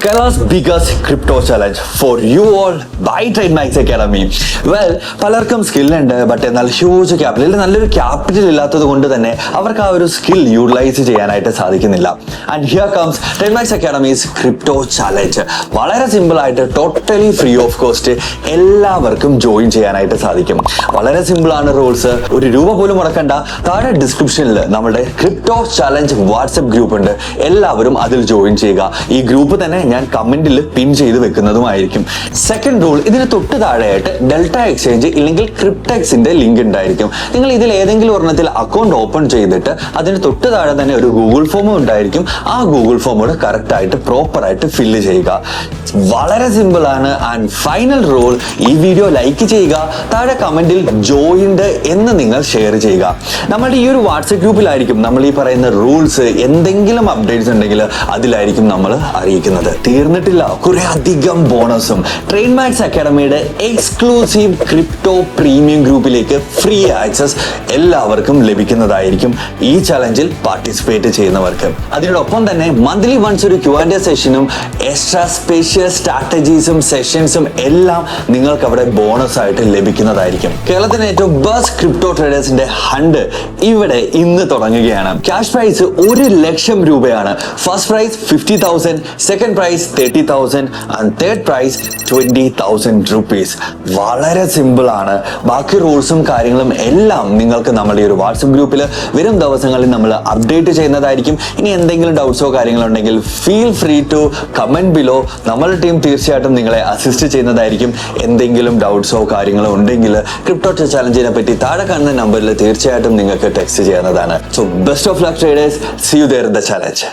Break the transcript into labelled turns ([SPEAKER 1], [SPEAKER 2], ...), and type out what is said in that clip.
[SPEAKER 1] Kerala's biggest crypto challenge for you all by TradeMax Academy. Well, പലർക്കും skill ഉണ്ട്, but എന്നാൽ huge capital നല്ലൊരു capital ഇല്ലാത്തത് കൊണ്ട് തന്നെ അവർക്ക് ആ ഒരു സ്കിൽ യൂട്ടിലൈസ് ചെയ്യാനായിട്ട് സാധിക്കുന്നില്ല. And here comes TradeMax Academy's crypto challenge. വളരെ സിമ്പിൾ ആയിട്ട് ടോട്ടലി ഫ്രീ ഓഫ് കോസ്റ്റ് എല്ലാവർക്കും ജോയിൻ ചെയ്യാനായിട്ട് സാധിക്കും. വളരെ സിമ്പിൾ ആണ് റൂൾസ്. ഒരു രൂപ പോലും മുടക്കണ്ട. താഴെ ഡിസ്ക്രിപ്ഷനിൽ നമ്മുടെ ക്രിപ്റ്റോ ചാലഞ്ച് വാട്സ്ആപ്പ് ഗ്രൂപ്പ് ഉണ്ട്. എല്ലാവരും അതിൽ ജോയിൻ ചെയ്യുക. ഈ ഗ്രൂപ്പ് തന്നെ ഞാൻ കമന്റിൽ പിൻ ചെയ്ത് വെക്കുന്നതുമായിരിക്കും. സെക്കൻഡ് റൂൾ, ഇതിന് തൊട്ട് താഴെയായിട്ട് ഡെൽറ്റ എക്സ്ചേഞ്ച് ഇല്ലെങ്കിൽ ക്രിപ്റ്റെക്സിന്റെ ലിങ്ക് ഉണ്ടായിരിക്കും. നിങ്ങൾ ഇതിൽ ഏതെങ്കിലും ഒരെണ്ണത്തിൽ അക്കൗണ്ട് ഓപ്പൺ ചെയ്തിട്ട് അതിന് തൊട്ട് താഴെ തന്നെ ഒരു ഗൂഗിൾ ഫോം ഉണ്ടായിരിക്കും. ആ ഗൂഗിൾ ഫോമോട് കറക്റ്റ് ആയിട്ട് പ്രോപ്പർ ആയിട്ട് ഫില്ല് ചെയ്യുക. വളരെ സിമ്പിൾ ആണ്. ആൻഡ് ഫൈനൽ റൂൾ, ഈ വീഡിയോ ലൈക്ക് ചെയ്യുക, താഴെ കമന്റിൽ ജോയിൻഡ് എന്ന് നിങ്ങൾ ഷെയർ ചെയ്യുക. നമ്മുടെ ഈ ഒരു വാട്സ്ആപ്പ് ഗ്രൂപ്പിലായിരിക്കും നമ്മൾ ഈ പറയുന്ന റൂൾസ്, എന്തെങ്കിലും അപ്ഡേറ്റ്സ് ഉണ്ടെങ്കിൽ അതിലായിരിക്കും നമ്മൾ അറിയിക്കുന്നത്. തീർന്നിട്ടില്ല, കുറെ അധികം ബോണസും TradeMax അക്കാഡമിയുടെ എക്സ്ക്ലൂസീവ് ക്രിപ്റ്റോ പ്രീമിയം ഗ്രൂപ്പിലേക്ക് ഫ്രീ ആക്സസ് എല്ലാവർക്കും ലഭിക്കുന്നതായിരിക്കും ഈ ചലഞ്ചിൽ പാർട്ടിസിപ്പേറ്റ് ചെയ്യുന്നവർക്ക്. അതിനോടൊപ്പം തന്നെ മന്ത്ലി വൺസ് ഒരു Q&A സെഷനും എക്സ്ട്രാ സ്പെഷ്യൽ സ്ട്രാറ്റജീസും സെഷൻസും എല്ലാം നിങ്ങൾക്ക് അവിടെ ബോണസ് ആയിട്ട് ലഭിക്കുന്നതായിരിക്കും. കേരളത്തിലെ ഏറ്റവും ബെസ്റ്റ് ക്രിപ്റ്റോ ട്രേഡേഴ്സിന്റെ ഹണ്ട് ഇവിടെ ഇന്ന് തുടങ്ങുകയാണ്. ക്യാഷ് പ്രൈസ് 1,00,000 രൂപയാണ്. First prize 50,000, second prize 30,000 and third prize 20,000 rupees. വളരെ സിമ്പിൾ ആണ്. ബാക്കി റൂൾസും കാര്യങ്ങളും എല്ലാം നിങ്ങൾക്ക് നമ്മുടെ ഈ ഒരു വാട്സ്ആപ്പ് ഗ്രൂപ്പിൽ വരും ദിവസങ്ങളിൽ നമ്മൾ അപ്ഡേറ്റ് ചെയ്യുന്നതായിരിക്കും. ഇനി എന്തെങ്കിലും ഡൗട്ട്സോ കാര്യങ്ങളോ ഉണ്ടെങ്കിൽ feel free to comment below. നമ്മുടെ ടീം തീർച്ചയായിട്ടും നിങ്ങളെ അസിസ്റ്റ് ചെയ്യുന്നതായിരിക്കും. എന്തെങ്കിലും ഡൗട്ട്സോ കാര്യങ്ങളോ ഉണ്ടെങ്കിൽ ക്രിപ്റ്റോ ചാലഞ്ചിനെ പറ്റി താഴെ കാണുന്ന നമ്പറിൽ തീർച്ചയായിട്ടും നിങ്ങൾക്ക് ടെക്സ്റ്റ് ചെയ്യാവുന്നതാണ്. So best of luck traders. See you there in the challenge.